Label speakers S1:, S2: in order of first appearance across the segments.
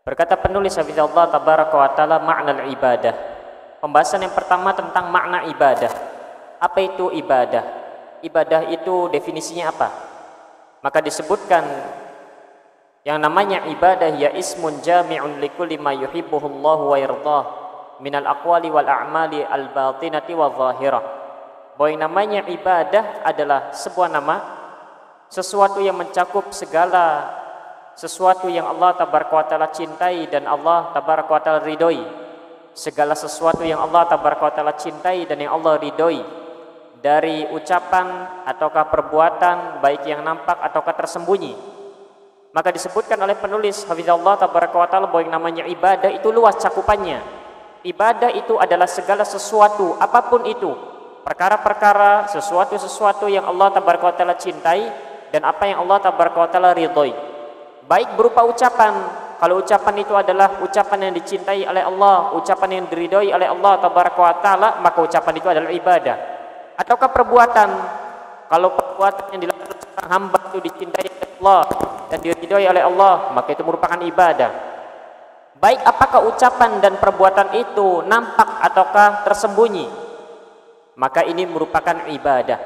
S1: Berkata penulis hafizallah tabaraka wa taala makna ibadah. Pembahasan yang pertama tentang makna ibadah. Apa itu ibadah? Ibadah itu definisinya apa? Maka disebutkan yang namanya ibadah ya ismun jami'un likulli ma yuhibbuhullahu wa yardah minal aqwali wal a'mali al batinati wa zahirah. Bahwa yang namanya ibadah adalah sebuah nama, sesuatu yang mencakup segala sesuatu yang Allah tabaraka wa taala cintai dan Allah tabaraka wa taala ridhoi. Segala sesuatu yang Allah tabaraka wa taala cintai dan yang Allah ridhoi, dari ucapan ataukah perbuatan, baik yang nampak ataukah tersembunyi. Maka disebutkan oleh penulis hafizallah tabaraka wa taala bahwa yang namanya ibadah itu luas cakupannya. Ibadah itu adalah segala sesuatu, apapun itu, perkara-perkara, sesuatu-sesuatu yang Allah tabaraka wa taala cintai dan apa yang Allah tabaraka wa taala ridhoi. Baik berupa ucapan, kalau ucapan itu adalah ucapan yang dicintai oleh Allah, ucapan yang diridhoi oleh Allah tabaraka wa taala, maka ucapan itu adalah ibadah. Ataukah perbuatan, kalau perbuatan yang dilakukan seorang hamba itu dicintai oleh Allah dan diridhoi oleh Allah, maka itu merupakan ibadah. Baik apakah ucapan dan perbuatan itu nampak ataukah tersembunyi, maka ini merupakan ibadah.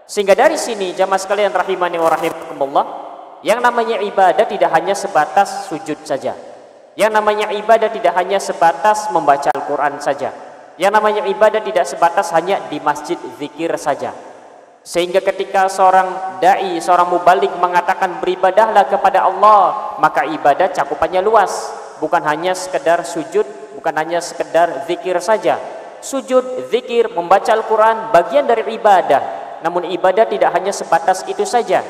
S1: Sehingga dari sini jamaah sekalian rahimani wa rahimakumullah, yang namanya ibadah tidak hanya sebatas sujud saja. Yang namanya ibadah tidak hanya sebatas membaca Al-Quran saja. Yang namanya ibadah tidak sebatas hanya di masjid zikir saja. Sehingga ketika seorang da'i, seorang mubalik mengatakan beribadahlah kepada Allah, maka ibadah cakupannya luas. Bukan hanya sekedar sujud, bukan hanya sekedar zikir saja. Sujud, zikir, membaca Al-Quran bagian dari ibadah. Namun ibadah tidak hanya sebatas itu saja.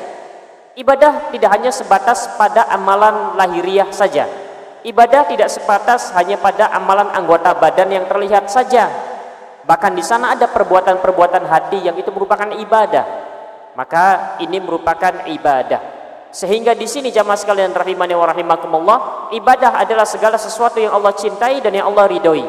S1: Ibadah tidak hanya sebatas pada amalan lahiriah saja. Ibadah tidak sebatas hanya pada amalan anggota badan yang terlihat saja. Bahkan di sana ada perbuatan-perbuatan hati yang itu merupakan ibadah. Maka ini merupakan ibadah. Sehingga di sini jamaah sekalian rahimani wa rahimakumullah, ibadah adalah segala sesuatu yang Allah cintai dan yang Allah ridhoi.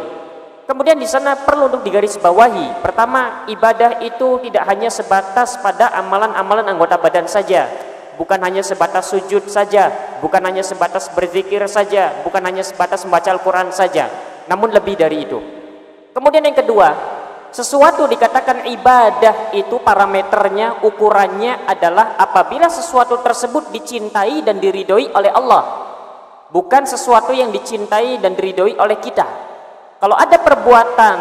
S1: Kemudian di sana perlu untuk digarisbawahi. Pertama, ibadah itu tidak hanya sebatas pada amalan-amalan anggota badan saja. Bukan hanya sebatas sujud saja, bukan hanya sebatas berzikir saja, bukan hanya sebatas membaca Al-Quran saja, namun lebih dari itu. Kemudian yang kedua, sesuatu dikatakan ibadah itu parameternya, ukurannya adalah apabila sesuatu tersebut dicintai dan diridhoi oleh Allah, bukan sesuatu yang dicintai dan diridhoi oleh kita. Kalau ada perbuatan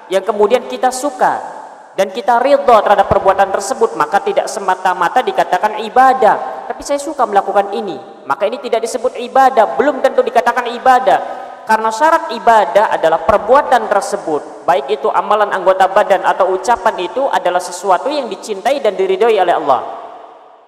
S1: yang kemudian kita suka dan kita ridha terhadap perbuatan tersebut, maka tidak semata-mata dikatakan ibadah. Tapi saya suka melakukan ini, maka ini tidak disebut ibadah, belum tentu dikatakan ibadah. Karena syarat ibadah adalah perbuatan tersebut, baik itu amalan anggota badan atau ucapan, itu adalah sesuatu yang dicintai dan diridhoi oleh Allah.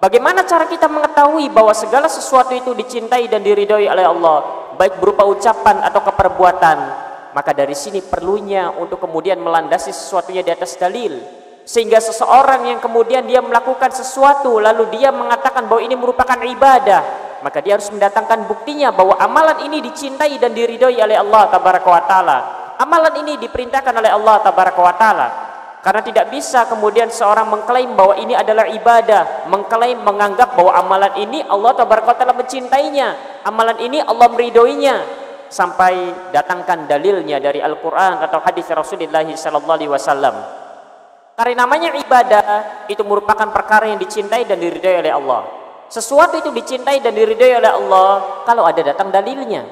S1: Bagaimana cara kita mengetahui bahwa segala sesuatu itu dicintai dan diridhoi oleh Allah, baik berupa ucapan atau perbuatan? Maka dari sini perlunya untuk kemudian melandasi sesuatunya di atas dalil. Sehingga seseorang yang kemudian dia melakukan sesuatu lalu dia mengatakan bahwa ini merupakan ibadah, maka dia harus mendatangkan buktinya bahwa amalan ini dicintai dan diridhoi oleh Allah tabaraka wa taala. Amalan ini diperintahkan oleh Allah tabaraka wa taala. Karena tidak bisa kemudian seorang mengklaim bahwa ini adalah ibadah, mengklaim menganggap bahwa amalan ini Allah tabaraka wa taala mencintainya, amalan ini Allah meridhoinya, sampai datangkan dalilnya dari Al-Quran atau hadis Rasulullah SAW. Karena namanya ibadah itu merupakan perkara yang dicintai dan diridhoi oleh Allah. Sesuatu itu dicintai dan diridhoi oleh Allah kalau ada datang dalilnya.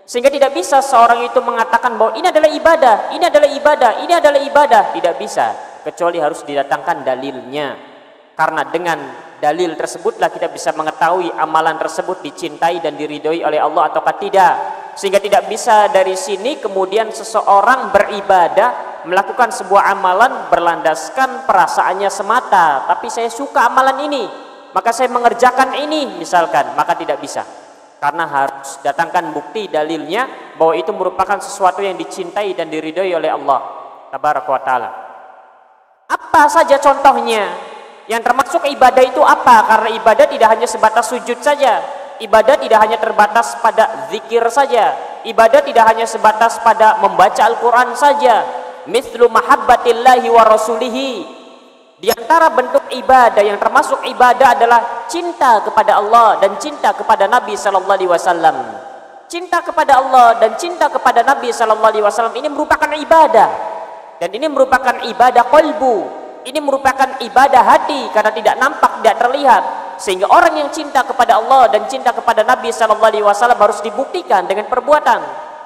S1: Sehingga tidak bisa seorang itu mengatakan bahwa ini adalah ibadah, ini adalah ibadah, ini adalah ibadah. Tidak bisa, kecuali harus didatangkan dalilnya. Karena dengan dalil tersebutlah kita bisa mengetahui amalan tersebut dicintai dan diridhoi oleh Allah ataukah tidak. Sehingga tidak bisa dari sini kemudian seseorang beribadah, melakukan sebuah amalan berlandaskan perasaannya semata. Tapi saya suka amalan ini, maka saya mengerjakan ini misalkan, maka tidak bisa. Karena harus datangkan bukti dalilnya bahwa itu merupakan sesuatu yang dicintai dan diridhoi oleh Allah tabaraka wa taala. Apa saja contohnya? Yang termasuk ibadah itu apa? Karena ibadah tidak hanya sebatas sujud saja. Ibadah tidak hanya terbatas pada zikir saja. Ibadah tidak hanya sebatas pada membaca Al-Quran saja. Mithlu mahabbatillahi wa rasulihi. Di antara bentuk ibadah yang termasuk ibadah adalah cinta kepada Allah dan cinta kepada Nabi SAW. Cinta kepada Allah dan cinta kepada Nabi sallallahu alaihi wasallam ini merupakan ibadah. Dan ini merupakan ibadah qalbu. Ini merupakan ibadah hati karena tidak nampak, tidak terlihat. Sehingga orang yang cinta kepada Allah dan cinta kepada Nabi sallallahu alaihi wasallam harus dibuktikan dengan perbuatan.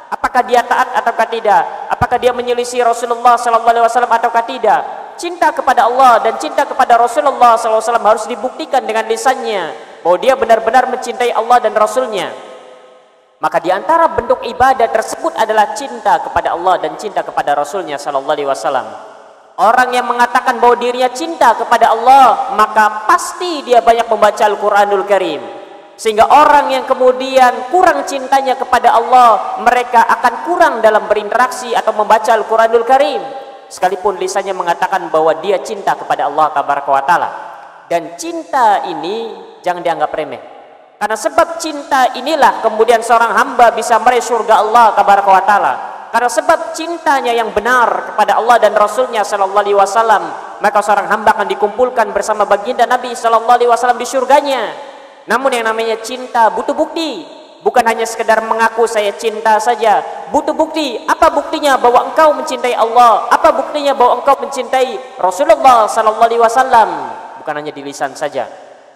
S1: Apakah dia taat ataukah tidak? Apakah dia menyelisih Rasulullah sallallahu alaihi wasallam ataukah tidak? Cinta kepada Allah dan cinta kepada Rasulullah sallallahu alaihi wasallam harus dibuktikan dengan lisannya bahwa dia benar-benar mencintai Allah dan Rasulnya. Maka di antara bentuk ibadah tersebut adalah cinta kepada Allah dan cinta kepada Rasulnya sallallahu alaihi wasallam. Orang yang mengatakan bahwa dirinya cinta kepada Allah, maka pasti dia banyak membaca Al-Quranul Karim. Sehingga orang yang kemudian kurang cintanya kepada Allah, mereka akan kurang dalam berinteraksi atau membaca Al-Quranul Karim. Sekalipun lisannya mengatakan bahwa dia cinta kepada Allah Tabaraka wa Ta'ala. Dan cinta ini jangan dianggap remeh. Karena sebab cinta inilah kemudian seorang hamba bisa meraih surga Allah Tabaraka wa Ta'ala. Karena sebab cintanya yang benar kepada Allah dan Rasulnya sallallahu alaihi wasallam, maka seorang hamba akan dikumpulkan bersama baginda Nabi sallallahu alaihi wasallam di surganya. Namun yang namanya cinta butuh bukti. Bukan hanya sekedar mengaku saya cinta saja. Butuh bukti. Apa buktinya bahwa engkau mencintai Allah? Apa buktinya bahwa engkau mencintai Rasulullah sallallahu alaihi wasallam? Bukan hanya di lisan saja.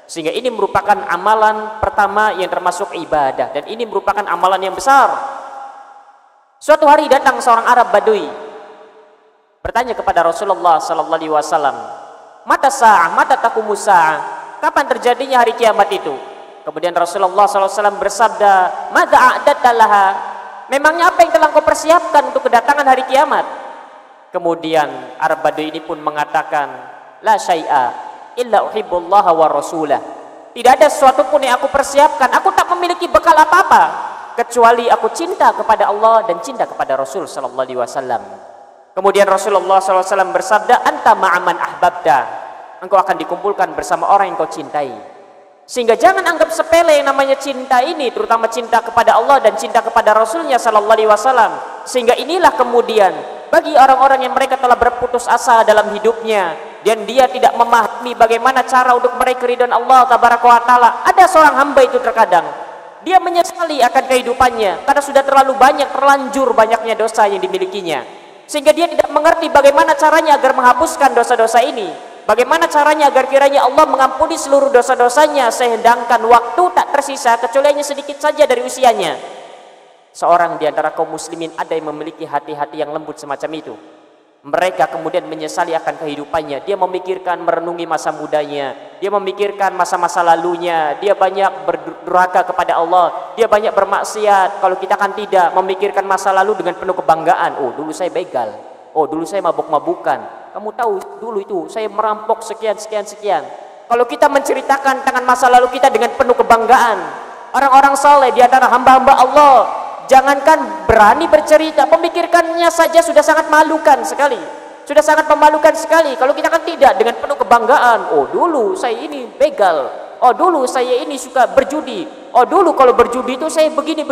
S1: Sehingga ini merupakan amalan pertama yang termasuk ibadah. Dan ini merupakan amalan yang besar. Suatu hari datang seorang Arab Badui bertanya kepada Rasulullah sallallahu alaihi wasallam, "Mata sa'ah, mata taqumus sa'ah?" Kapan terjadinya hari kiamat itu? Kemudian Rasulullah sallallahu alaihi wasallam bersabda, "Madza a'dadta laha?" Memangnya apa yang telah kau persiapkan untuk kedatangan hari kiamat? Kemudian Arab Badui ini pun mengatakan, "La syai'a illa uhibbullaha wa rasulah." Tidak ada sesuatu pun yang aku persiapkan, aku tak memiliki bekal apa-apa kecuali aku cinta kepada Allah dan cinta kepada Rasul sallallahu alaihi wasallam. Kemudian Rasulullah sallallahu alaihi wasallam bersabda, "Anta ma'aman ahbabta." Engkau akan dikumpulkan bersama orang yang kau cintai. Sehingga jangan anggap sepele yang namanya cinta ini, terutama cinta kepada Allah dan cinta kepada Rasulnya sallallahu alaihi wasallam. Sehingga inilah kemudian bagi orang-orang yang mereka telah berputus asa dalam hidupnya dan dia tidak memahami bagaimana cara untuk meraih keridhaan Allah Tabaraka wa Ta'ala. Ada seorang hamba itu terkadang dia menyesali akan kehidupannya karena sudah terlalu banyak, terlanjur banyaknya dosa yang dimilikinya. Sehingga dia tidak mengerti bagaimana caranya agar menghapuskan dosa-dosa ini. Bagaimana caranya agar kiranya Allah mengampuni seluruh dosa-dosanya, sedangkan waktu tak tersisa kecuali hanya sedikit saja dari usianya. Seorang di antara kaum muslimin ada yang memiliki hati-hati yang lembut semacam itu. Mereka kemudian menyesali akan kehidupannya. Dia memikirkan merenungi masa mudanya. Dia memikirkan masa-masa lalunya. Dia banyak berdurhaka kepada Allah. Dia banyak bermaksiat. Kalau kita kan tidak memikirkan masa lalu dengan penuh kebanggaan. Oh, dulu saya begal. Oh, dulu saya mabuk-mabukan. Kamu tahu dulu itu saya merampok sekian. Kalau kita menceritakan tentang masa lalu kita dengan penuh kebanggaan, orang-orang saleh di antara hamba-hamba Allah, jangankan berani bercerita, memikirkannya saja sudah sangat malukan sekali. Sudah sangat memalukan sekali. Kalau kita kan tidak, dengan penuh kebanggaan. Oh, dulu saya ini begal. Oh, dulu saya ini suka berjudi. Oh, dulu kalau berjudi itu saya begini.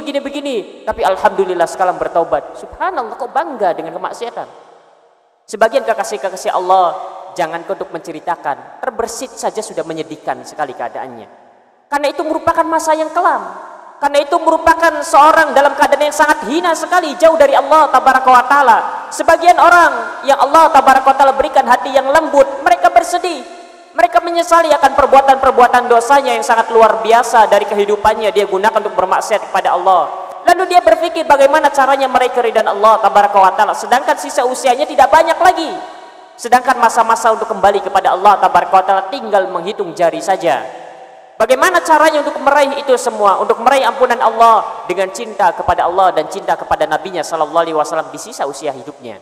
S1: Tapi alhamdulillah sekarang bertaubat. Subhanallah, kok bangga dengan kemaksiatan. Sebagian kekasih-kekasih Allah, jangan untuk menceritakan. Terbersit saja sudah menyedihkan sekali keadaannya. Karena itu merupakan masa yang kelam. Karena itu merupakan seorang dalam keadaan yang sangat hina sekali, jauh dari Allah Tabaraka wa Ta'ala. Sebagian orang yang Allah Tabaraka wa Ta'ala berikan hati yang lembut, mereka bersedih. Mereka menyesali akan perbuatan-perbuatan dosanya yang sangat luar biasa dari kehidupannya dia gunakan untuk bermaksiat kepada Allah. Lalu dia berpikir bagaimana caranya meraih keridhaan Allah Tabaraka wa Ta'ala, sedangkan sisa usianya tidak banyak lagi. Sedangkan masa-masa untuk kembali kepada Allah Tabaraka wa Ta'ala tinggal menghitung jari saja. Bagaimana caranya untuk meraih itu semua, untuk meraih ampunan Allah dengan cinta kepada Allah dan cinta kepada Nabi-Nya sallallahu alaihi wasallam di sisa usia hidupnya.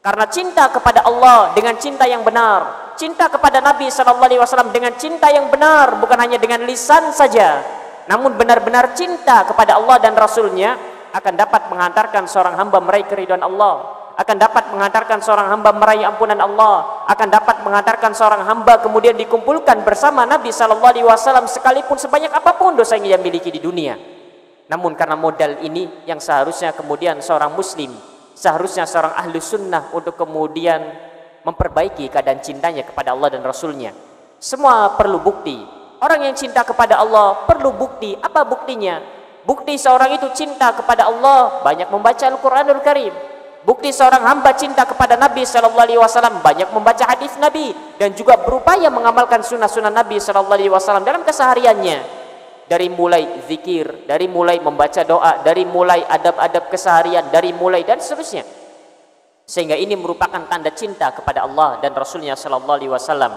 S1: Karena cinta kepada Allah dengan cinta yang benar, cinta kepada Nabi sallallahu alaihi wasallam dengan cinta yang benar, bukan hanya dengan lisan saja, namun benar-benar cinta kepada Allah dan Rasul-Nya akan dapat mengantarkan seorang hamba meraih keridhaan Allah, akan dapat mengantarkan seorang hamba meraih ampunan Allah, akan dapat mengantarkan seorang hamba kemudian dikumpulkan bersama Nabi sallallahu alaihi wasallam sekalipun sebanyak apapun dosa yang ia miliki di dunia. Namun karena modal ini yang seharusnya kemudian seorang muslim, seharusnya seorang ahlu sunnah untuk kemudian memperbaiki keadaan cintanya kepada Allah dan Rasul-Nya. Semua perlu bukti. Orang yang cinta kepada Allah perlu bukti. Apa buktinya? Bukti seorang itu cinta kepada Allah, banyak membaca Al-Quranul Karim. Bukti seorang hamba cinta kepada Nabi Sallallahu Alaihi Wasallam, banyak membaca hadis Nabi dan juga berupaya mengamalkan sunnah-sunnah Nabi Sallallahu Alaihi Wasallam dalam kesehariannya. Dari mulai zikir, dari mulai membaca doa, dari mulai adab-adab keseharian, dari mulai dan seterusnya. Sehingga ini merupakan tanda cinta kepada Allah dan Rasulnya Sallallahu Alaihi Wasallam.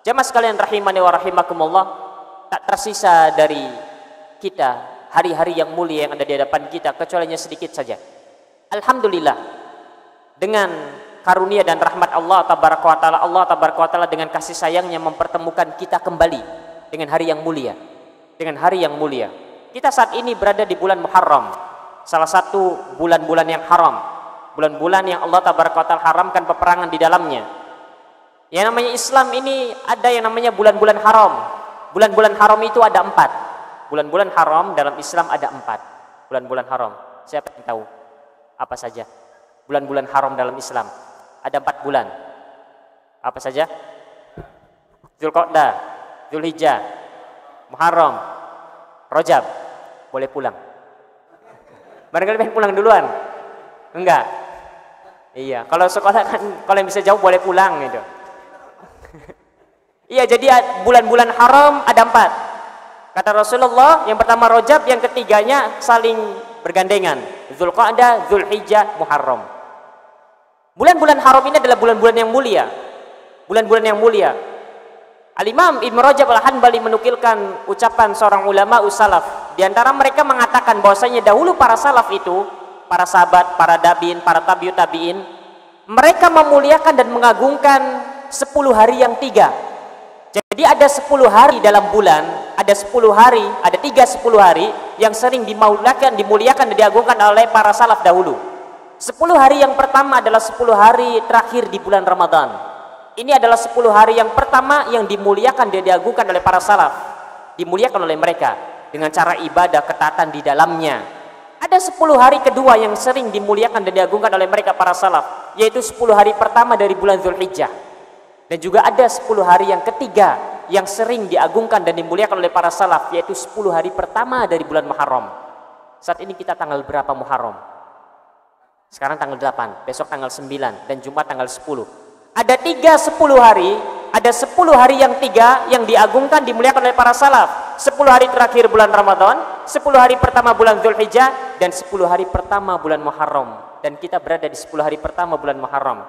S1: Jamaah sekalian rahimani wa rahimakumullah, tak tersisa dari kita hari-hari yang mulia yang ada di hadapan kita kecuali hanya sedikit saja. Alhamdulillah, dengan karunia dan rahmat Allah tabaraka wa taala dengan kasih sayangnya mempertemukan kita kembali dengan hari yang mulia. Dengan hari yang mulia. Kita saat ini berada di bulan Muharram, salah satu bulan-bulan yang haram, bulan-bulan yang Allah tabaraka wa taala haramkan peperangan di dalamnya. Yang namanya Islam ini ada yang namanya bulan-bulan haram. Bulan-bulan haram itu ada 4. Bulan-bulan haram dalam Islam ada 4. Bulan-bulan haram. Siapa yang tahu? Apa saja bulan-bulan haram dalam Islam? Ada 4 bulan. Apa saja? Zulqa'dah, Zulhijjah, Muharram, Rajab. Boleh pulang. Barangkali pengen pulang duluan? Enggak. Iya, kalau sekolah kan kalau yang bisa jauh boleh pulang gitu. Iya, jadi bulan-bulan haram ada 4. Kata Rasulullah, yang pertama Rajab, yang ketiganya saling bergandengan. Zulqa'dah, Zulhijjah, Muharram. Bulan-bulan haram ini adalah bulan-bulan yang mulia. Bulan-bulan yang mulia. Al-Imam Ibn Rajab Al-Hanbali menukilkan ucapan seorang ulama salaf. Di antara mereka mengatakan bahwasanya dahulu para salaf itu, para sahabat, para tabi'in, para tabi'ut tabi'in, mereka memuliakan dan mengagungkan 10 hari yang 3. Jadi ada 10 hari dalam bulan, ada 10 hari, ada 10 hari yang sering dimuliakan dan diagungkan oleh para salaf dahulu. 10 hari yang pertama adalah 10 hari terakhir di bulan Ramadan. Ini adalah 10 hari yang pertama yang dimuliakan dan diagungkan oleh para salaf. Dimuliakan oleh mereka dengan cara ibadah, ketaatan di dalamnya. Ada 10 hari kedua yang sering dimuliakan dan diagungkan oleh mereka para salaf, yaitu 10 hari pertama dari bulan Zulhijjah. Dan juga ada 10 hari yang ketiga yang sering diagungkan dan dimuliakan oleh para salaf, yaitu 10 hari pertama dari bulan Muharram. Saat ini kita tanggal berapa Muharram? Sekarang tanggal 8, besok tanggal 9, dan Jumat tanggal 10. Ada 10 hari, ada 10 hari yang 3 yang diagungkan, dimuliakan oleh para salaf. 10 hari terakhir bulan Ramadan, 10 hari pertama bulan Zulhijjah, dan 10 hari pertama bulan Muharram. Dan kita berada di 10 hari pertama bulan Muharram.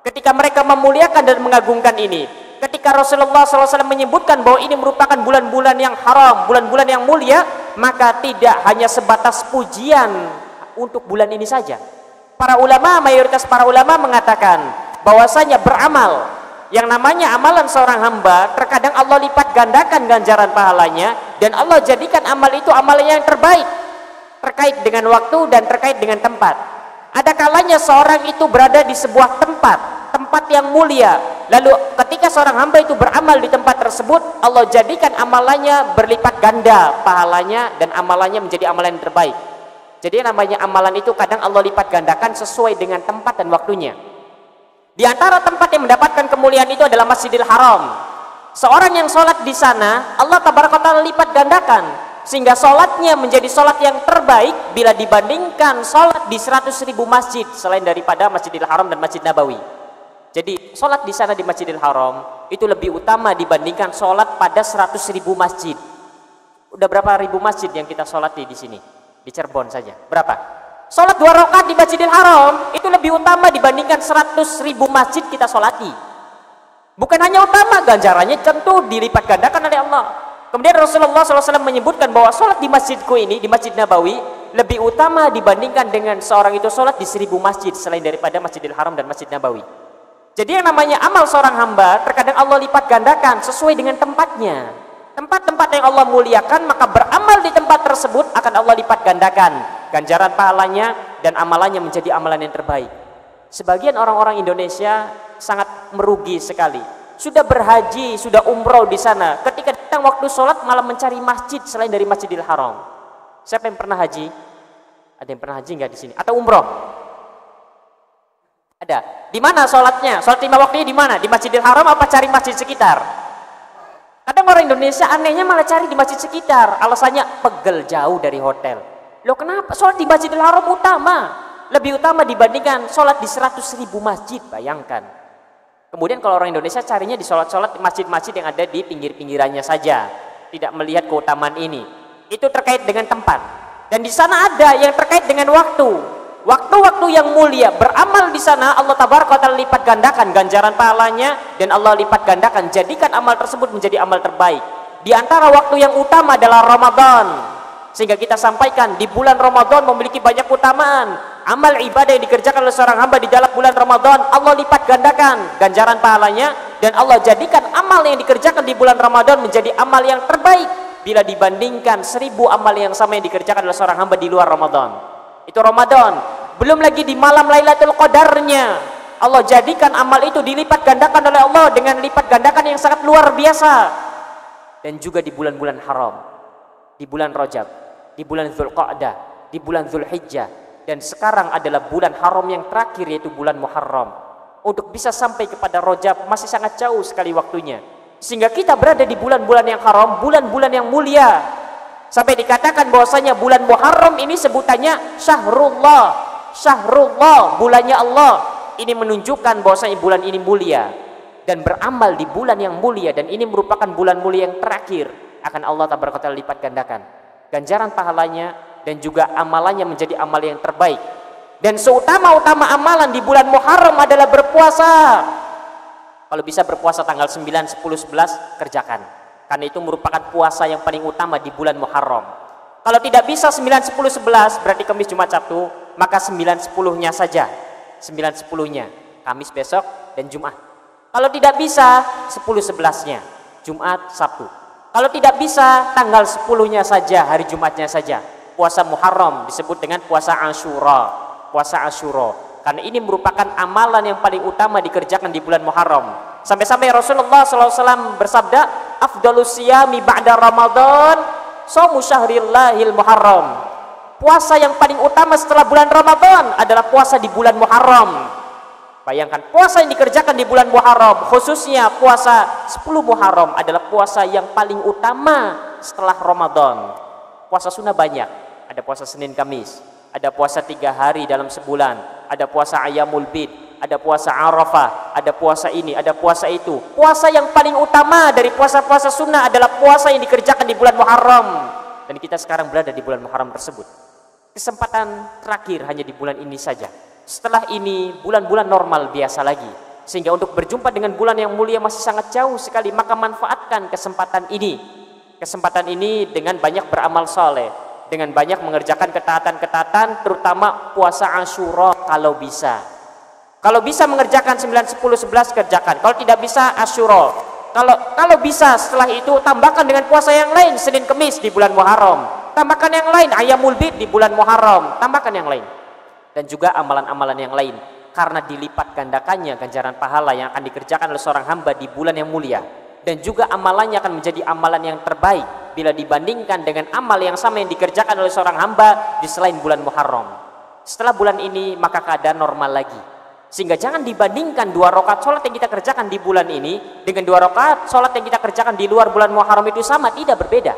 S1: Ketika mereka memuliakan dan mengagungkan ini, ketika Rasulullah SAW menyebutkan bahwa ini merupakan bulan-bulan yang haram, bulan-bulan yang mulia, maka tidak hanya sebatas pujian untuk bulan ini saja. Para ulama, mayoritas para ulama mengatakan bahwasanya beramal, yang namanya amalan seorang hamba, terkadang Allah lipat gandakan ganjaran pahalanya, dan Allah jadikan amal itu amalannya yang terbaik, terkait dengan waktu dan terkait dengan tempat. Ada kalanya seorang itu berada di sebuah tempat yang mulia, lalu ketika seorang hamba itu beramal di tempat tersebut, Allah jadikan amalannya berlipat ganda pahalanya, dan amalannya menjadi amalan yang terbaik. Jadi namanya amalan itu kadang Allah lipat gandakan sesuai dengan tempat dan waktunya. Di antara tempat yang mendapatkan kemuliaan itu adalah Masjidil Haram. Seorang yang sholat di sana, Allah tabaraka ta'ala lipat gandakan, sehingga sholatnya menjadi sholat yang terbaik bila dibandingkan sholat di 100.000 masjid selain daripada Masjidil Haram dan Masjid Nabawi. Jadi sholat di sana di Masjidil Haram itu lebih utama dibandingkan sholat pada 100.000 masjid. Udah berapa ribu masjid yang kita sholati di sini? Di Cirebon saja. Berapa? Sholat 2 rakaat di Masjidil Haram itu lebih utama dibandingkan 100.000 masjid kita sholati. Bukan hanya utama, ganjarannya tentu dilipat gandakan oleh Allah. Kemudian Rasulullah SAW menyebutkan bahwa sholat di masjidku ini, di Masjid Nabawi, lebih utama dibandingkan dengan seorang itu sholat di 1.000 masjid selain daripada Masjidil Haram dan Masjid Nabawi. Jadi yang namanya amal seorang hamba terkadang Allah lipat gandakan sesuai dengan tempatnya. Tempat-tempat yang Allah muliakan, maka beramal di tempat tersebut akan Allah lipat gandakan ganjaran pahalanya dan amalannya menjadi amalan yang terbaik. Sebagian orang-orang Indonesia sangat merugi sekali. Sudah berhaji, sudah umroh di sana, ketika datang waktu sholat malah mencari masjid selain dari Masjidil Haram. Siapa yang pernah haji? Ada yang pernah haji nggak di sini? Atau umroh? Ada. Di mana sholatnya? Sholat 5 waktunya di mana? Di Masjidil Haram apa cari masjid sekitar? Kadang orang Indonesia anehnya malah cari di masjid sekitar, alasannya pegel jauh dari hotel. Loh kenapa? Sholat di Masjidil Haram utama, lebih utama dibandingkan sholat di 100.000 masjid, bayangkan. Kemudian kalau orang Indonesia carinya di sholat-sholat masjid-masjid yang ada di pinggir-pinggirannya saja, tidak melihat keutamaan ini. Itu terkait dengan tempat. Dan di sana ada yang terkait dengan waktu. Waktu-waktu yang mulia, beramal di sana Allah tabaraka wa taala lipat gandakan ganjaran pahalanya, dan Allah lipat gandakan, jadikan amal tersebut menjadi amal terbaik. Di antara waktu yang utama adalah Ramadan. Sehingga kita sampaikan di bulan Ramadan memiliki banyak keutamaan. Amal ibadah yang dikerjakan oleh seorang hamba di dalam bulan Ramadan, Allah lipat gandakan ganjaran pahalanya, dan Allah jadikan amal yang dikerjakan di bulan Ramadan menjadi amal yang terbaik bila dibandingkan 1000 amal yang sama yang dikerjakan oleh seorang hamba di luar Ramadan. Itu Ramadan. Belum lagi di malam Lailatul Qadarnya, Allah jadikan amal itu dilipat gandakan oleh Allah dengan lipat gandakan yang sangat luar biasa. Dan juga di bulan-bulan haram, di bulan Rajab, di bulan Dzulqa'dah, di bulan Dzulhijjah, dan sekarang adalah bulan haram yang terakhir, yaitu bulan Muharram. Untuk bisa sampai kepada Rajab masih sangat jauh sekali waktunya, sehingga kita berada di bulan-bulan yang haram, bulan-bulan yang mulia. Sampai dikatakan bahwasanya bulan Muharram ini sebutannya Syahrullah. Syahrullah, bulannya Allah. Ini menunjukkan bahwasanya bulan ini mulia, dan beramal di bulan yang mulia, dan ini merupakan bulan mulia yang terakhir, akan Allah tabaraka taala lipat gandakan ganjaran pahalanya, dan juga amalannya menjadi amal yang terbaik. Dan seutama-utama amalan di bulan Muharram adalah berpuasa. Kalau bisa berpuasa tanggal 9, 10, 11 kerjakan, karena itu merupakan puasa yang paling utama di bulan Muharram. Kalau tidak bisa 9, 10, 11 berarti Kamis, Jumat, Sabtu, maka 9, 10-nya saja. 9, 10-nya Kamis besok dan Jumat. Kalau tidak bisa 10, 11-nya Jumat, Sabtu. Kalau tidak bisa tanggal 10-nya saja, hari Jumatnya saja. Puasa Muharram disebut dengan puasa Asyura. Puasa Asyura, karena ini merupakan amalan yang paling utama dikerjakan di bulan Muharram. Sampai-sampai Rasulullah SAW bersabda, afdalus siyami ba'da Ramadan shaumu syahrillahil Muharram. Puasa yang paling utama setelah bulan Ramadan adalah puasa di bulan Muharram. Bayangkan, puasa yang dikerjakan di bulan Muharram, khususnya puasa 10 Muharram, adalah puasa yang paling utama setelah Ramadan. Puasa sunnah banyak, ada puasa Senin Kamis, ada puasa 3 hari dalam sebulan, ada puasa Ayyamul Bid, ada puasa Arafah, ada puasa ini, ada puasa itu. Puasa yang paling utama dari puasa-puasa sunnah adalah puasa yang dikerjakan di bulan Muharram. Dan kita sekarang berada di bulan Muharram tersebut. Kesempatan terakhir hanya di bulan ini saja. Setelah ini bulan-bulan normal biasa lagi. Sehingga untuk berjumpa dengan bulan yang mulia masih sangat jauh sekali. Maka manfaatkan kesempatan ini. Kesempatan ini dengan banyak beramal soleh, dengan banyak mengerjakan ketaatan-ketaatan, terutama puasa Asyura kalau bisa. Kalau bisa mengerjakan 9, 10, 11 kerjakan. Kalau tidak bisa Asyura. Kalau bisa setelah itu tambahkan dengan puasa yang lain, Senin Kemis di bulan Muharram. Tambahkan yang lain, Ayyamul Bid di bulan Muharram. Tambahkan yang lain. Dan juga amalan-amalan yang lain. Karena dilipat gandakannya ganjaran pahala yang akan dikerjakan oleh seorang hamba di bulan yang mulia. Dan juga amalannya akan menjadi amalan yang terbaik bila dibandingkan dengan amal yang sama yang dikerjakan oleh seorang hamba di selain bulan Muharram. Setelah bulan ini maka keadaan normal lagi. Sehingga jangan dibandingkan 2 rakaat sholat yang kita kerjakan di bulan ini dengan 2 rakaat sholat yang kita kerjakan di luar bulan Muharram. Itu sama, tidak berbeda.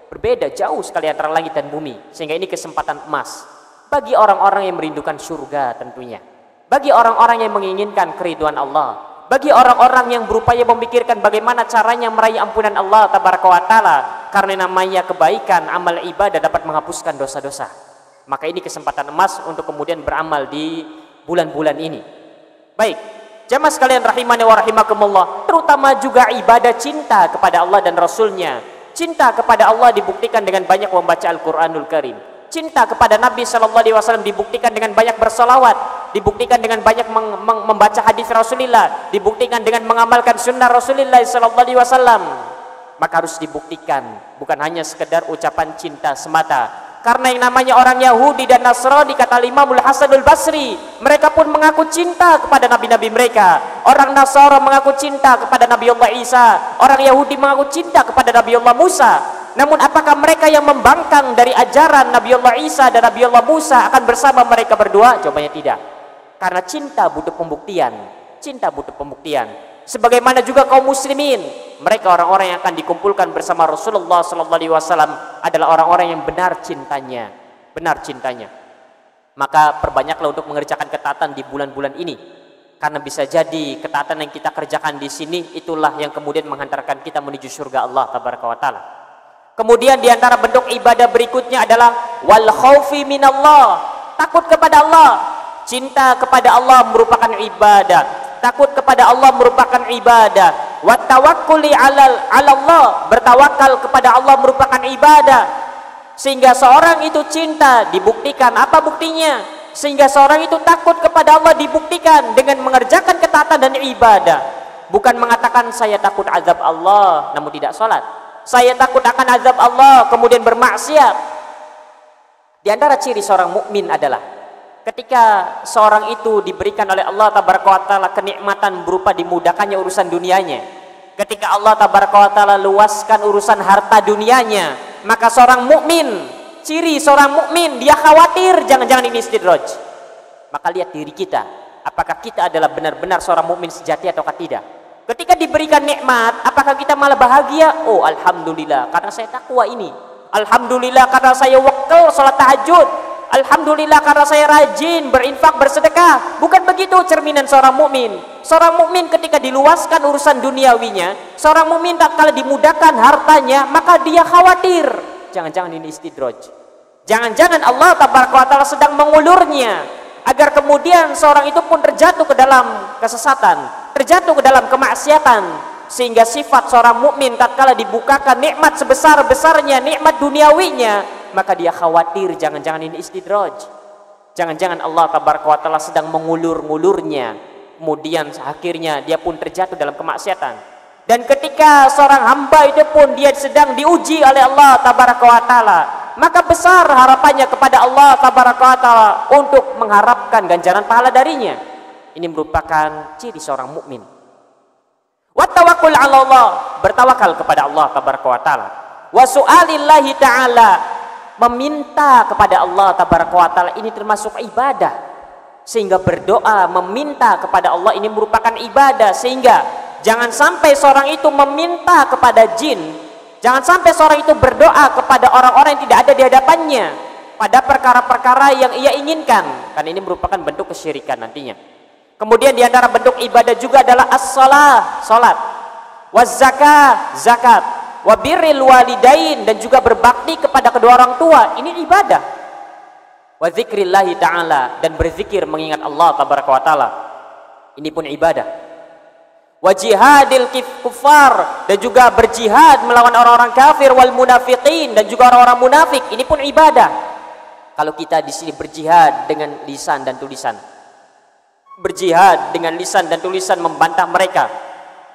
S1: Berbeda jauh sekali antara langit dan bumi. Sehingga ini kesempatan emas bagi orang-orang yang merindukan surga tentunya, bagi orang-orang yang menginginkan keridhaan Allah, bagi orang-orang yang berupaya memikirkan bagaimana caranya meraih ampunan Allah tabaraka wa taala, karena namanya kebaikan, amal ibadah dapat menghapuskan dosa-dosa. Maka ini kesempatan emas untuk kemudian beramal di bulan-bulan ini. Baik, jamaah sekalian rahimani wa rahimakumullah, terutama juga ibadah cinta kepada Allah dan Rasulnya. Cinta kepada Allah dibuktikan dengan banyak membaca Al-Quranul Karim. Cinta kepada Nabi SAW dibuktikan dengan banyak bersolawat, dibuktikan dengan banyak membaca hadis Rasulullah, dibuktikan dengan mengamalkan sunnah Rasulullah SAW. Maka harus dibuktikan, bukan hanya sekedar ucapan cinta semata. Karena yang namanya orang Yahudi dan Nasrani, kata Imamul Hasanul Basri, mereka pun mengaku cinta kepada nabi-nabi mereka. Orang Nasara mengaku cinta kepada Nabi Allah Isa, orang Yahudi mengaku cinta kepada Nabi Allah Musa. Namun apakah mereka yang membangkang dari ajaran Nabi Allah Isa dan Nabi Allah Musa akan bersama mereka berdua? Jawabannya tidak. Karena cinta butuh pembuktian. Cinta butuh pembuktian. Sebagaimana juga kaum muslimin, mereka orang-orang yang akan dikumpulkan bersama Rasulullah sallallahu alaihi wasallam adalah orang-orang yang benar cintanya. Maka perbanyaklah untuk mengerjakan ketaatan di bulan-bulan ini. Karena bisa jadi ketaatan yang kita kerjakan di sini itulah yang kemudian menghantarkan kita menuju surga Allah tabaraka wa taala. Kemudian di antara bentuk ibadah berikutnya adalah wal khaufi minallah, takut kepada Allah. Cinta kepada Allah merupakan ibadah. Takut kepada Allah merupakan ibadah. Wa tawakkuli 'ala Allah, bertawakal kepada Allah merupakan ibadah. Sehingga seorang itu cinta dibuktikan, apa buktinya? Sehingga seorang itu takut kepada Allah dibuktikan dengan mengerjakan ketaatan dan ibadah. Bukan mengatakan saya takut azab Allah namun tidak salat. Saya takut akan azab Allah kemudian bermaksiat. Di antara ciri seorang mukmin adalah ketika seorang itu diberikan oleh Allah tabaraka wa taala kenikmatan berupa dimudahkannya urusan dunianya, ketika Allah tabaraka wa taala luaskan urusan harta dunianya, maka seorang mukmin, ciri seorang mukmin, dia khawatir jangan-jangan ini istidraj. Maka lihat diri kita, apakah kita adalah benar-benar seorang mukmin sejati ataukah tidak. Ketika diberikan nikmat, apakah kita malah bahagia? Oh alhamdulillah karena saya takwa ini, alhamdulillah karena saya wakil salat tahajud, alhamdulillah karena saya rajin berinfak bersedekah. Bukan begitu cerminan seorang mukmin. Seorang mukmin ketika diluaskan urusan duniawinya, seorang mukmin tatkala dimudahkan hartanya, maka dia khawatir jangan-jangan ini istidraj. Jangan-jangan Allah tabaraka wa taala sedang mengulurnya agar kemudian seorang itu pun terjatuh ke dalam kesesatan, terjatuh ke dalam kemaksiatan, sehingga sifat seorang mukmin tatkala dibukakan nikmat sebesar-besarnya nikmat duniawinya, maka dia khawatir jangan-jangan ini istidraj. Jangan-jangan Allah tabaraka wa taala sedang mengulur-ngulurnya, kemudian akhirnya dia pun terjatuh dalam kemaksiatan. Dan ketika seorang hamba itu pun dia sedang diuji oleh Allah tabaraka wa taala, maka besar harapannya kepada Allah tabaraka wa taala untuk mengharapkan ganjaran pahala darinya. Ini merupakan ciri seorang mukmin. Wa tawakkul 'ala Allah, bertawakal kepada Allah tabaraka wa taala. Wa su'alillahi ta'ala, meminta kepada Allah tabaraka wa taala ini termasuk ibadah. Sehingga berdoa meminta kepada Allah ini merupakan ibadah. Sehingga jangan sampai seorang itu meminta kepada jin, jangan sampai seorang itu berdoa kepada orang-orang yang tidak ada di hadapannya pada perkara-perkara yang ia inginkan, karena ini merupakan bentuk kesyirikan nantinya. Kemudian di antara bentuk ibadah juga adalah as-shalah, salat, waz-zakah, zakat, wa birril walidain, dan juga berbakti kepada kedua orang tua. Ini ibadah. Wa dzikrillahi ta'ala, dan berzikir mengingat Allah tabaraka wa taala. Ini pun ibadah. Wa jihadil kuffar, dan juga berjihad melawan orang-orang kafir, wal munafiqin, dan juga orang-orang munafik. Ini pun ibadah. Kalau kita di sini berjihad dengan lisan dan tulisan, berjihad dengan lisan dan tulisan membantah mereka,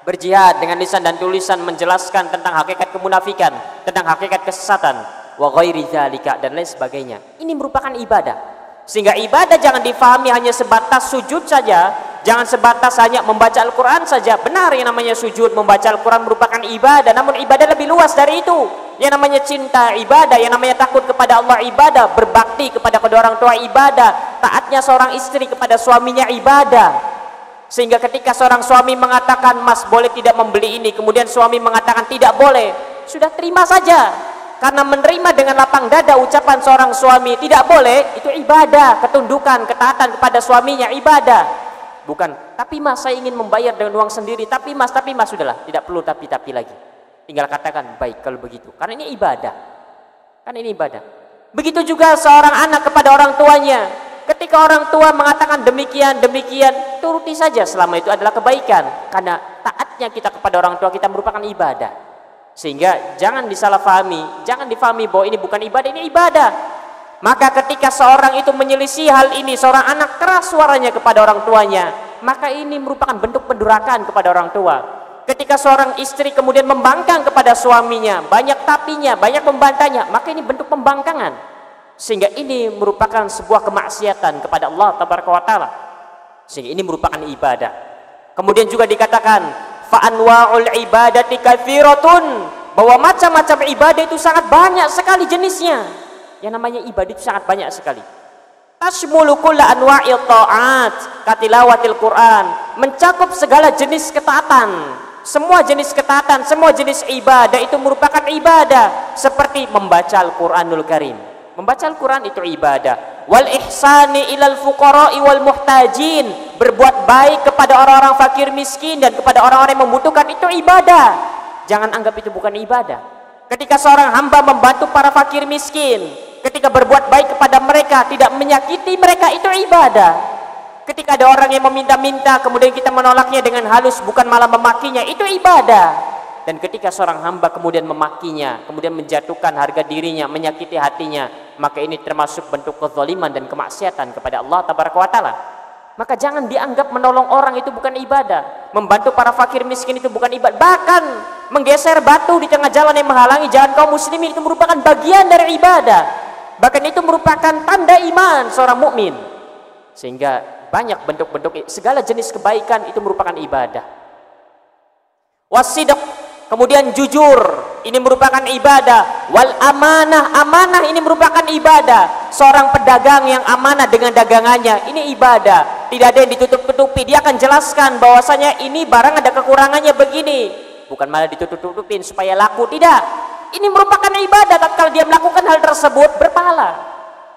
S1: berjihad dengan lisan dan tulisan menjelaskan tentang hakikat kemunafikan, tentang hakikat kesesatan, wa ghairi dzalika, dan lain sebagainya. Ini merupakan ibadah. Sehingga ibadah jangan difahami hanya sebatas sujud saja, jangan sebatas hanya membaca Al-Quran saja. Benar yang namanya sujud, membaca Al-Quran merupakan ibadah, namun ibadah lebih luas dari itu. Yang namanya cinta ibadah, yang namanya takut kepada Allah ibadah, berbakti kepada kedua orang tua ibadah, taatnya seorang istri kepada suaminya ibadah. Sehingga ketika seorang suami mengatakan mas boleh tidak membeli ini, kemudian suami mengatakan tidak boleh, sudah terima saja. Karena menerima dengan lapang dada ucapan seorang suami tidak boleh, itu ibadah, ketundukan, ketaatan kepada suaminya ibadah. Bukan, tapi mas saya ingin membayar dengan uang sendiri, tapi mas sudahlah, tidak perlu tapi lagi. Tinggal katakan baik kalau begitu, karena ini ibadah. Karena ini ibadah. Begitu juga seorang anak kepada orang tuanya. Ketika orang tua mengatakan demikian, turuti saja selama itu adalah kebaikan. Karena taatnya kita kepada orang tua kita merupakan ibadah. Sehingga jangan disalahfahami, jangan difahami bahwa ini bukan ibadah, ini ibadah. Maka ketika seorang itu menyelisih hal ini, seorang anak keras suaranya kepada orang tuanya, maka ini merupakan bentuk pendurakan kepada orang tua. Ketika seorang istri kemudian membangkang kepada suaminya, banyak tapinya, banyak membantahnya, maka ini bentuk pembangkangan. Sehingga ini merupakan sebuah kemaksiatan kepada Allah tabaraka wa taala. Sehingga ini merupakan ibadah. Kemudian juga dikatakan fa anwa'ul ibadati katsiratun, bahwa macam-macam ibadah itu sangat banyak sekali jenisnya. Yang namanya ibadah itu sangat banyak sekali. Tasmulu kulla anwa'il ta'at katilawatil Quran, mencakup segala jenis ketaatan. Semua jenis ketaatan, semua jenis ibadah itu merupakan ibadah. Seperti membaca Al-Quranul Karim. Membaca Al-Quran itu ibadah. Wal ihsani ilal fuqara'i wal muhtajin, berbuat baik kepada orang-orang fakir miskin dan kepada orang-orang yang membutuhkan, itu ibadah. Jangan anggap itu bukan ibadah. Ketika seorang hamba membantu para fakir miskin, ketika berbuat baik kepada mereka, tidak menyakiti mereka, itu ibadah. Ketika ada orang yang meminta-minta kemudian kita menolaknya dengan halus, bukan malah memakinya, itu ibadah. Dan ketika seorang hamba kemudian memakinya, kemudian menjatuhkan harga dirinya, menyakiti hatinya, maka ini termasuk bentuk kezaliman dan kemaksiatan kepada Allah Tabaraka wa Ta'ala. Maka jangan dianggap menolong orang itu bukan ibadah, membantu para fakir miskin itu bukan ibadah. Bahkan menggeser batu di tengah jalan yang menghalangi jalan kaum muslimin itu merupakan bagian dari ibadah. Bahkan itu merupakan tanda iman seorang mukmin. Sehingga banyak bentuk-bentuk segala jenis kebaikan itu merupakan ibadah. Wasidq, kemudian jujur, ini merupakan ibadah. Wal amanah, amanah ini merupakan ibadah. Seorang pedagang yang amanah dengan dagangannya, ini ibadah. Tidak ada yang ditutup-tutupi, dia akan jelaskan bahwasanya ini barang ada kekurangannya begini, bukan malah ditutup-tutupin supaya laku, tidak. Ini merupakan ibadah. Tatkala dia melakukan hal tersebut berpahala.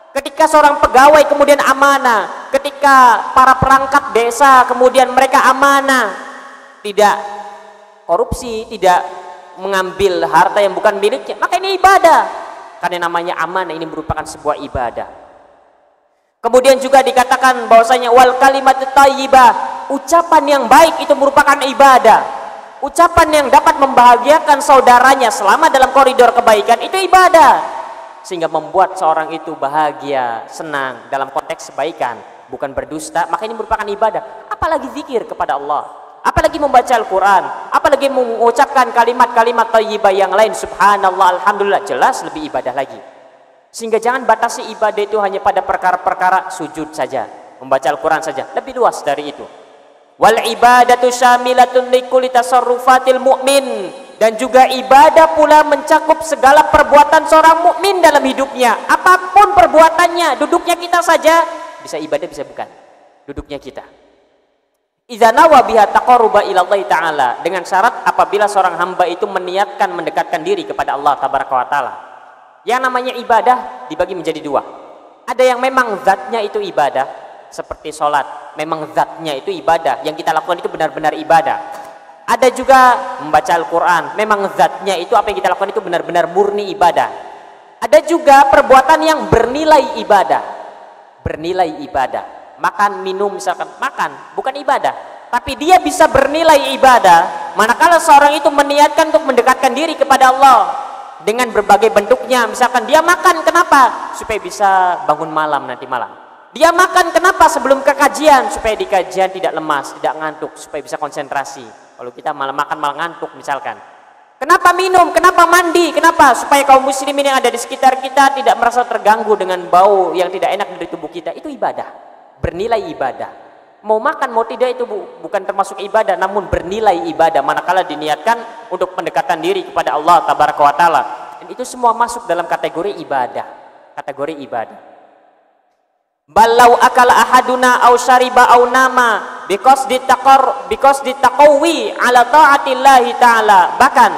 S1: Ketika seorang pegawai kemudian amanah, ketika para perangkat desa kemudian mereka amanah, tidak korupsi, tidak mengambil harta yang bukan miliknya, maka ini ibadah. Karena namanya amanah, ini merupakan sebuah ibadah. Kemudian juga dikatakan bahwasanya wal kalimat thayyibah, ucapan yang baik itu merupakan ibadah. Ucapan yang dapat membahagiakan saudaranya selama dalam koridor kebaikan itu ibadah. Sehingga membuat seorang itu bahagia, senang dalam konteks kebaikan, bukan berdusta, maka ini merupakan ibadah. Apalagi zikir kepada Allah, apalagi membaca Al-Quran, apalagi mengucapkan kalimat-kalimat thayyibah yang lain, subhanallah, alhamdulillah, jelas lebih ibadah lagi. Sehingga jangan batasi ibadah itu hanya pada perkara-perkara sujud saja, membaca Al-Quran saja, lebih luas dari itu. Wal ibadatu syamilatun likulli tasarrufatil mu'min, dan juga ibadah pula mencakup segala perbuatan seorang mukmin dalam hidupnya. Apapun perbuatannya, duduknya kita saja bisa ibadah, bisa bukan. Duduknya kita. Idza nawa biha taqarruba ila Allah taala, dengan syarat apabila seorang hamba itu meniatkan mendekatkan diri kepada Allah Tabaraka wa Taala. Yang namanya ibadah dibagi menjadi dua. Ada yang memang zatnya itu ibadah, seperti sholat, memang zatnya itu ibadah, yang kita lakukan itu benar-benar ibadah. Ada juga membaca Al-Quran, memang zatnya itu apa yang kita lakukan itu benar-benar murni ibadah. Ada juga perbuatan yang bernilai ibadah. Bernilai ibadah. Makan, minum misalkan, makan bukan ibadah, tapi dia bisa bernilai ibadah manakala seorang itu meniatkan untuk mendekatkan diri kepada Allah dengan berbagai bentuknya. Misalkan dia makan, kenapa? Supaya bisa bangun malam nanti malam. Dia makan kenapa? Sebelum ke kajian, supaya di kajian tidak lemas, tidak ngantuk, supaya bisa konsentrasi. Kalau kita malah makan malah ngantuk misalkan. Kenapa minum? Kenapa mandi? Kenapa? Supaya kaum muslimin yang ada di sekitar kita tidak merasa terganggu dengan bau yang tidak enak dari tubuh kita. Itu ibadah, bernilai ibadah. Mau makan mau tidak itu bukan termasuk ibadah, namun bernilai ibadah manakala diniatkan untuk pendekatan diri kepada Allah Tabaraka wa Ta'ala. Dan itu semua masuk dalam kategori ibadah. Kategori ibadah. Balau akala ahaduna au syariba au nama because ditaqawi ala taatillahi ta'ala. Bahkan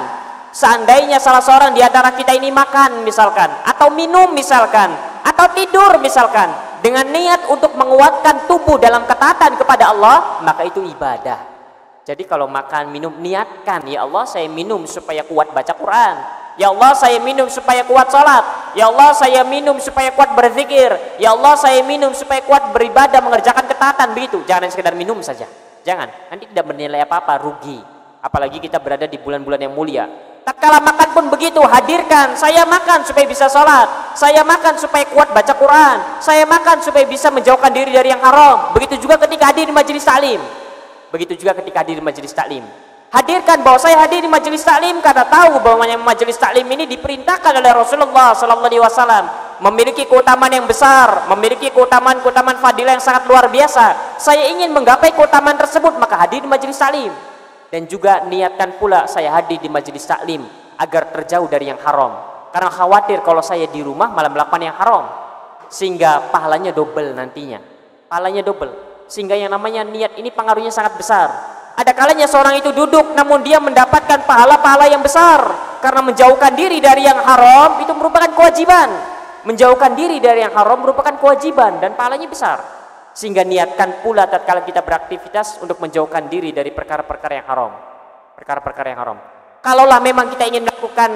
S1: seandainya salah seorang di antara kita ini makan misalkan, atau minum misalkan, atau tidur misalkan, dengan niat untuk menguatkan tubuh dalam ketaatan kepada Allah, maka itu ibadah. Jadi kalau makan minum niatkan, ya Allah saya minum supaya kuat baca Quran, ya Allah saya minum supaya kuat sholat, ya Allah saya minum supaya kuat berzikir, ya Allah saya minum supaya kuat beribadah mengerjakan ketaatan. Begitu, jangan sekedar minum saja, jangan, nanti tidak bernilai apa-apa, rugi. Apalagi kita berada di bulan-bulan yang mulia. Tatkala makan pun begitu, hadirkan, saya makan supaya bisa sholat, saya makan supaya kuat baca Quran, saya makan supaya bisa menjauhkan diri dari yang haram. Begitu juga ketika hadir di majelis taklim, begitu juga ketika hadir di majelis taklim. Hadirkan bahwa saya hadir di majelis taklim karena tahu bahwa majelis taklim ini diperintahkan oleh Rasulullah SAW, memiliki keutamaan yang besar, memiliki keutamaan fadilah yang sangat luar biasa. Saya ingin menggapai keutamaan tersebut, maka hadir di majelis taklim. Dan juga niatkan pula saya hadir di majelis taklim agar terjauh dari yang haram, karena khawatir kalau saya di rumah malah melakukan yang haram, sehingga pahalanya double nantinya. Pahalanya double. Sehingga yang namanya niat ini pengaruhnya sangat besar. Ada kalanya seorang itu duduk namun dia mendapatkan pahala-pahala yang besar karena menjauhkan diri dari yang haram itu merupakan kewajiban. Menjauhkan diri dari yang haram merupakan kewajiban dan pahalanya besar. Sehingga niatkan pula tatkala kita beraktivitas untuk menjauhkan diri dari perkara-perkara yang haram. Perkara-perkara yang haram. Kalaulah memang kita ingin melakukan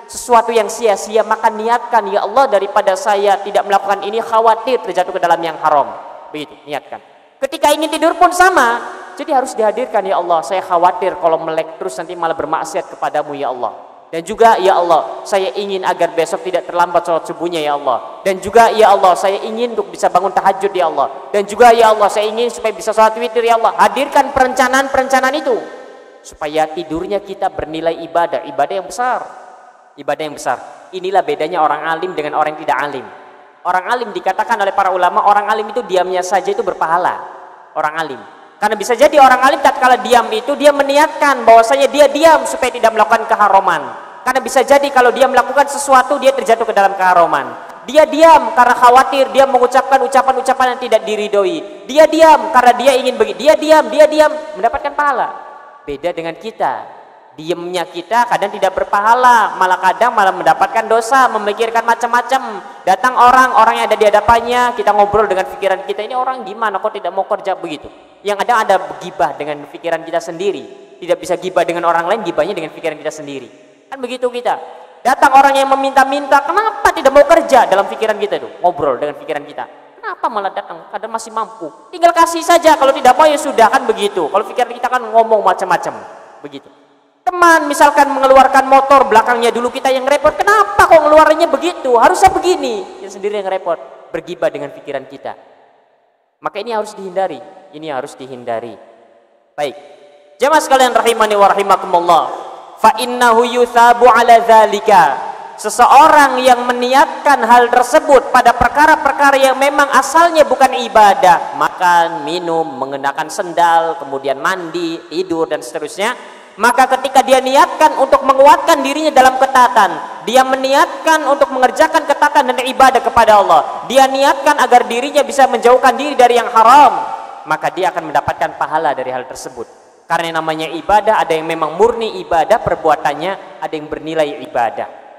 S1: sesuatu yang sia-sia, maka niatkan, ya Allah, daripada saya tidak melakukan ini khawatir terjatuh ke dalam yang haram. Begitu, niatkan. Ketika ingin tidur pun sama, jadi harus dihadirkan, ya Allah, saya khawatir kalau melek terus nanti malah bermaksiat kepadamu, ya Allah. Dan juga, ya Allah, saya ingin agar besok tidak terlambat sholat subuhnya, ya Allah. Dan juga, ya Allah, saya ingin untuk bisa bangun tahajud, ya Allah. Dan juga, ya Allah, saya ingin supaya bisa sholat witir, ya Allah. Hadirkan perencanaan-perencanaan itu supaya tidurnya kita bernilai ibadah, ibadah yang besar. Ibadah yang besar. Inilah bedanya orang alim dengan orang yang tidak alim. Orang alim dikatakan oleh para ulama, orang alim itu diamnya saja itu berpahala. Orang alim. Karena bisa jadi orang alim tatkala diam itu dia meniatkan bahwasanya dia diam supaya tidak melakukan keharaman. Karena bisa jadi kalau dia melakukan sesuatu dia terjatuh ke dalam keharaman. Dia diam karena khawatir, dia mengucapkan ucapan-ucapan yang tidak diridhoi. Dia diam karena dia ingin begitu. Dia diam mendapatkan pahala. Beda dengan kita. Diamnya kita kadang tidak berpahala, malah kadang malah mendapatkan dosa, memikirkan macam-macam. Datang orang yang ada di hadapannya, kita ngobrol dengan pikiran kita, ini orang gimana kok tidak mau kerja begitu. Yang ada gibah dengan pikiran kita sendiri. Tidak bisa gibah dengan orang lain, gibahnya dengan pikiran kita sendiri. Kan begitu kita. Datang orang yang meminta-minta, kenapa tidak mau kerja dalam pikiran kita itu? Ngobrol dengan pikiran kita. Kenapa malah datang? Kadang masih mampu. Tinggal kasih saja, kalau tidak mau ya sudah, kan begitu. Kalau pikiran kita kan ngomong macam-macam. Begitu. Teman misalkan mengeluarkan motor, belakangnya dulu kita yang repot. Kenapa kok ngeluarinnya begitu? Harusnya begini. Yang sendiri yang repot. Bergibah dengan pikiran kita. Maka ini harus dihindari. Ini harus dihindari. Baik. Jamaah sekalian rahimani wa rahimakumullah. Fa innahu yuthabu ala dzalika. Seseorang yang meniatkan hal tersebut pada perkara-perkara yang memang asalnya bukan ibadah, makan, minum, mengenakan sendal, kemudian mandi, tidur dan seterusnya, maka ketika dia niatkan untuk menguatkan dirinya dalam ketaatan, dia meniatkan untuk mengerjakan ketaatan dan ibadah kepada Allah, dia niatkan agar dirinya bisa menjauhkan diri dari yang haram, maka dia akan mendapatkan pahala dari hal tersebut. Karena yang namanya ibadah, ada yang memang murni ibadah perbuatannya, ada yang bernilai ibadah.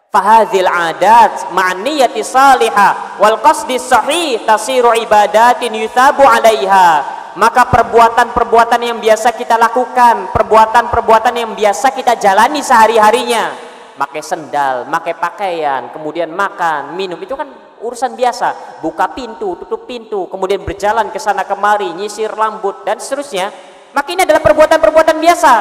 S1: Fahadzil adat ma'niyati salihah wal qasdi sahih tasiru ibadatin yuthabu 'alaiha. Maka perbuatan-perbuatan yang biasa kita lakukan, perbuatan-perbuatan yang biasa kita jalani sehari-harinya, pakai sendal, pakai pakaian, kemudian makan, minum, itu kan urusan biasa. Buka pintu, tutup pintu, kemudian berjalan ke sana kemari, nyisir rambut dan seterusnya. Maka ini adalah perbuatan-perbuatan biasa.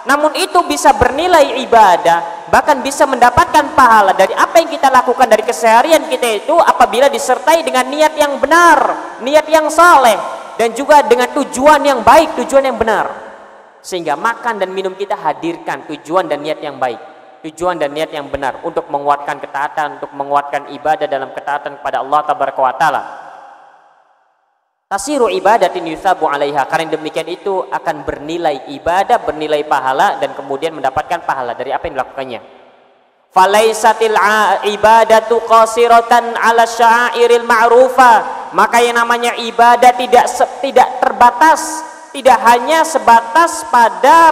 S1: Namun itu bisa bernilai ibadah, bahkan bisa mendapatkan pahala dari apa yang kita lakukan dari keseharian kita itu apabila disertai dengan niat yang benar, niat yang saleh, dan juga dengan tujuan yang baik, tujuan yang benar. Sehingga makan dan minum kita hadirkan tujuan dan niat yang baik, tujuan dan niat yang benar untuk menguatkan ketaatan, untuk menguatkan ibadah dalam ketaatan kepada Allah Tabaraka wa Ta'ala. Tasiru ibadatin yuthabu 'alaiha. Karena demikian itu akan bernilai ibadah, bernilai pahala, dan kemudian mendapatkan pahala dari apa yang dilakukannya. Falaisatil ibadatu qasiratan 'ala sya'airil ma'rufa. Maka yang namanya ibadah tidak terbatas, tidak hanya sebatas pada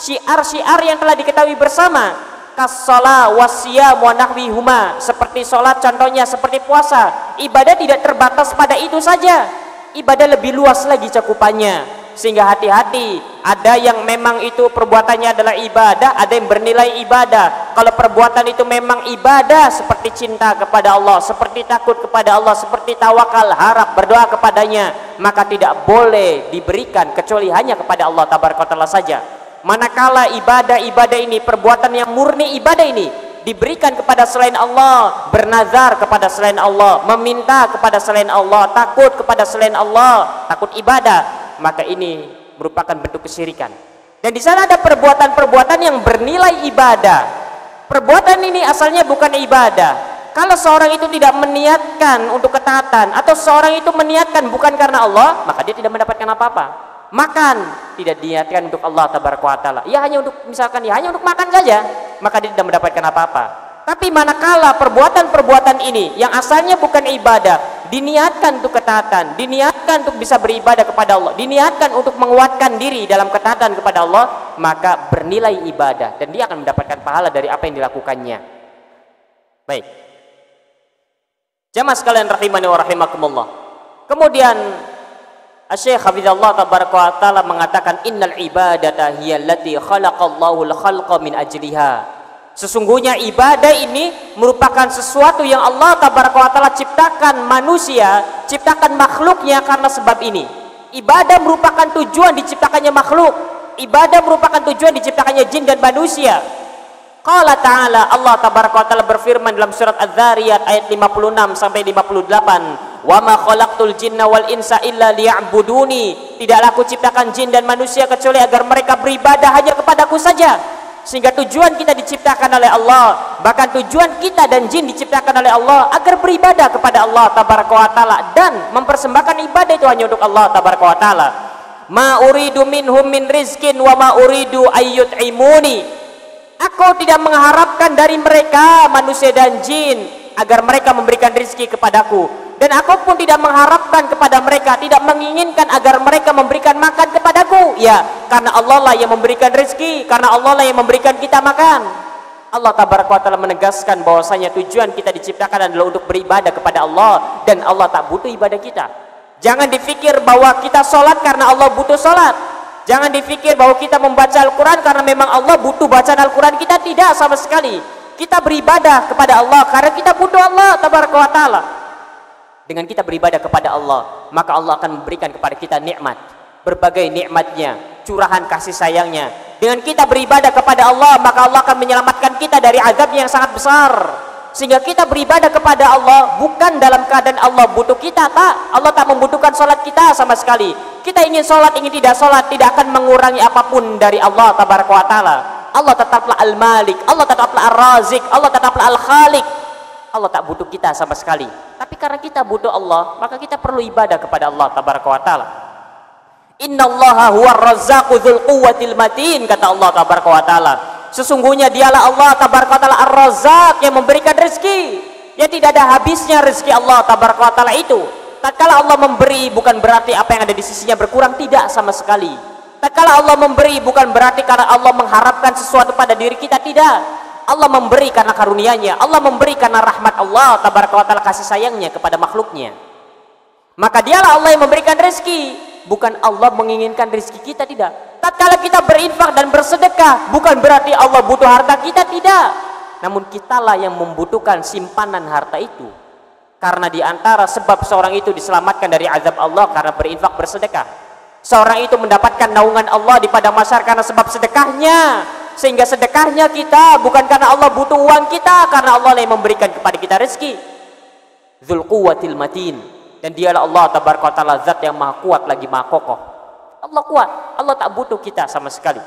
S1: syiar-syiar yang telah diketahui bersama. Kas-shalah wasiyam wa nahwihuma. Seperti salat contohnya, seperti puasa. Ibadah tidak terbatas pada itu saja. Ibadah lebih luas lagi cakupannya, sehingga hati-hati. Ada yang memang itu perbuatannya adalah ibadah, ada yang bernilai ibadah. Kalau perbuatan itu memang ibadah, seperti cinta kepada Allah, seperti takut kepada Allah, seperti tawakal, harap, berdoa kepadanya, maka tidak boleh diberikan kecuali hanya kepada Allah Tabaraka wa Ta'ala saja. Manakala ibadah-ibadah ini, perbuatan yang murni ibadah ini diberikan kepada selain Allah, bernazar kepada selain Allah, meminta kepada selain Allah, takut kepada selain Allah, takut ibadah, maka ini merupakan bentuk kesyirikan. Dan di sana ada perbuatan-perbuatan yang bernilai ibadah. Perbuatan ini asalnya bukan ibadah. Kalau seorang itu tidak meniatkan untuk ketaatan, atau seorang itu meniatkan bukan karena Allah, maka dia tidak mendapatkan apa-apa. Makan tidak diniatkan untuk Allah Tabaraka wa Ta'ala, ya hanya untuk misalkan ya hanya untuk makan saja, maka dia tidak mendapatkan apa-apa. Tapi manakala perbuatan-perbuatan ini yang asalnya bukan ibadah diniatkan untuk ketaatan, diniatkan untuk bisa beribadah kepada Allah, diniatkan untuk menguatkan diri dalam ketaatan kepada Allah, maka bernilai ibadah dan dia akan mendapatkan pahala dari apa yang dilakukannya. Baik. Jamaah sekalian rahimani wa rahimakumullah. Kemudian Asy-Syaikh Hafizallah tabaraka wa taala mengatakan innal ibadata hiya allati khalaqallahu al-khalqa min ajliha. Sesungguhnya ibadah ini merupakan sesuatu yang Allah tabaraka wa taala ciptakan manusia, ciptakan makhluknya karena sebab ini. Ibadah merupakan tujuan diciptakannya makhluk. Ibadah merupakan tujuan diciptakannya jin dan manusia. Qala ta'ala, Allah tabaraka wa taala berfirman dalam surat Az-Zariyat ayat 56 sampai 58, "Wa ma khalaqtul jinna wal insa illa liya'buduni." Tidaklah aku ciptakan jin dan manusia kecuali agar mereka beribadah hanya kepadaku saja. Sehingga tujuan kita diciptakan oleh Allah, bahkan tujuan kita dan jin diciptakan oleh Allah agar beribadah kepada Allah tabaraka wa taala dan mempersembahkan ibadah itu hanya untuk Allah tabaraka wa taala. Ma uridu minhum min rizkin wa ma uridu ayyut'imuni. Aku tidak mengharapkan dari mereka manusia dan jin agar mereka memberikan rizki kepadaku, dan aku pun tidak mengharapkan kepada mereka, tidak menginginkan agar mereka memberikan makan kepadaku. Ya, karena Allah lah yang memberikan rezeki, karena Allah lah yang memberikan kita makan. Allah tabaraka wa taala menegaskan bahwasanya tujuan kita diciptakan adalah untuk beribadah kepada Allah, dan Allah tak butuh ibadah kita. Jangan dipikir bahwa kita sholat karena Allah butuh sholat. Jangan dipikir bahwa kita membaca Al-Quran karena memang Allah butuh bacaan Al-Quran. Kita tidak sama sekali. Kita beribadah kepada Allah karena kita butuh Allah tabaraka wa taala. Dengan kita beribadah kepada Allah, maka Allah akan memberikan kepada kita nikmat, berbagai nikmatnya, curahan kasih sayangnya. Dengan kita beribadah kepada Allah, maka Allah akan menyelamatkan kita dari azabnya yang sangat besar. Sehingga kita beribadah kepada Allah bukan dalam keadaan Allah butuh kita, tak. Allah tak membutuhkan sholat kita sama sekali. Kita ingin sholat, ingin tidak sholat, tidak akan mengurangi apapun dari Allah tabaraka wa taala. Allah tetaplah Al-Malik, Allah tetaplah Ar-Razik, Allah tetaplah Al-Khaliq. Allah tak butuh kita sama sekali. Tapi karena kita butuh Allah, maka kita perlu ibadah kepada Allah tabaraka wa taala. Innallaha huwar razzaqu dzul quwwatil matin, kata Allah tabaraka wa taala. Sesungguhnya dialah Allah tabaraka wa taala Ar-Razzaq yang memberikan rezeki. Ya, tidak ada habisnya rezeki Allah tabaraka wa taala itu. Tatkala Allah memberi bukan berarti apa yang ada di sisinya berkurang, tidak sama sekali. Tatkala Allah memberi bukan berarti karena Allah mengharapkan sesuatu pada diri kita, tidak. Allah memberi karena karunia-Nya, Allah memberi karena rahmat Allah tabaraka wa taala, kasih sayangnya kepada makhluknya. Maka dialah Allah yang memberikan rezeki, bukan Allah menginginkan rezeki kita, tidak. Tatkala kita berinfak dan bersedekah bukan berarti Allah butuh harta kita, tidak. Namun kitalah yang membutuhkan simpanan harta itu. Karena diantara sebab seorang itu diselamatkan dari azab Allah karena berinfak bersedekah. Seorang itu mendapatkan naungan Allah di padang mahsyar karena sebab sedekahnya. Sehingga sedekahnya kita bukan karena Allah butuh uang kita, karena Allah yang memberikan kepada kita rezeki. Dzul quwwatil matin, dan dialah Allah tabaraka wa taala zat yang maha kuat lagi maha kokoh. Allah kuat, Allah tak butuh kita sama sekali.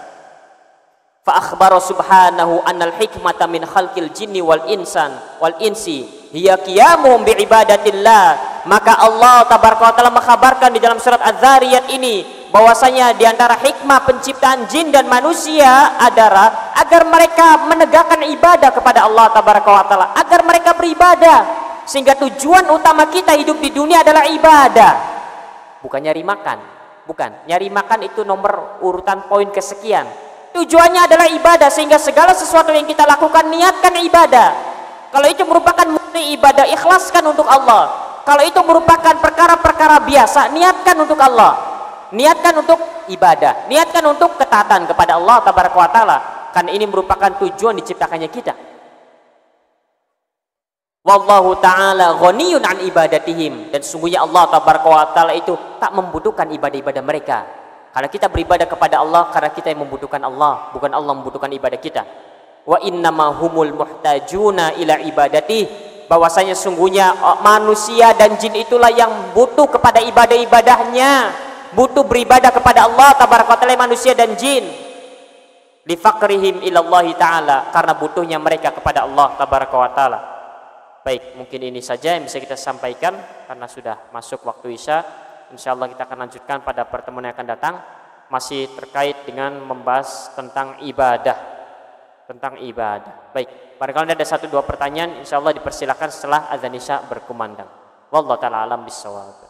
S1: Fa akhbara subhanahu annal hikmata min khalqil jinni wal insi hiya qiyamuhum bi ibadatillah. Maka Allah tabaraka wa taala mengkhabarkan di dalam surat Az-Zariyat ini bahwasanya di antara hikmah penciptaan jin dan manusia adalah agar mereka menegakkan ibadah kepada Allah tabaraka wa taala, agar mereka beribadah. Sehingga tujuan utama kita hidup di dunia adalah ibadah, bukan nyari makan. Bukan, nyari makan itu nomor urutan poin kesekian. Tujuannya adalah ibadah, sehingga segala sesuatu yang kita lakukan niatkan ibadah. Kalau itu merupakan murni ibadah, ikhlaskan untuk Allah. Kalau itu merupakan perkara-perkara biasa, niatkan untuk Allah. Niatkan untuk ibadah, niatkan untuk ketaatan kepada Allah tabaraka wa taala. Karena ini merupakan tujuan diciptakannya kita. Wallahu ta'ala ghaniyun an ibadatihim, dan sungguhnya Allah tabaraka wa ta'ala itu tak membutuhkan ibadah-ibadah mereka. Karena kita beribadah kepada Allah karena kita yang membutuhkan Allah, bukan Allah membutuhkan ibadah kita. Wa innama humul muhtajuna ila ibadatih, bahwasanya sungguhnya manusia dan jin itulah yang butuh kepada ibadah-ibadahnya, butuh beribadah kepada Allah tabaraka wa ta'ala, manusia dan jin. Li faqrihim ilallahi ta'ala, karena butuhnya mereka kepada Allah tabaraka wa ta'ala. Baik, mungkin ini saja yang bisa kita sampaikan karena sudah masuk waktu Isya. Insyaallah kita akan lanjutkan pada pertemuan yang akan datang, masih terkait dengan membahas tentang ibadah. Baik, barangkali ada 1-2 pertanyaan, insyaallah dipersilakan setelah azan Isya berkumandang. Wallahu ta'ala alam bissawab.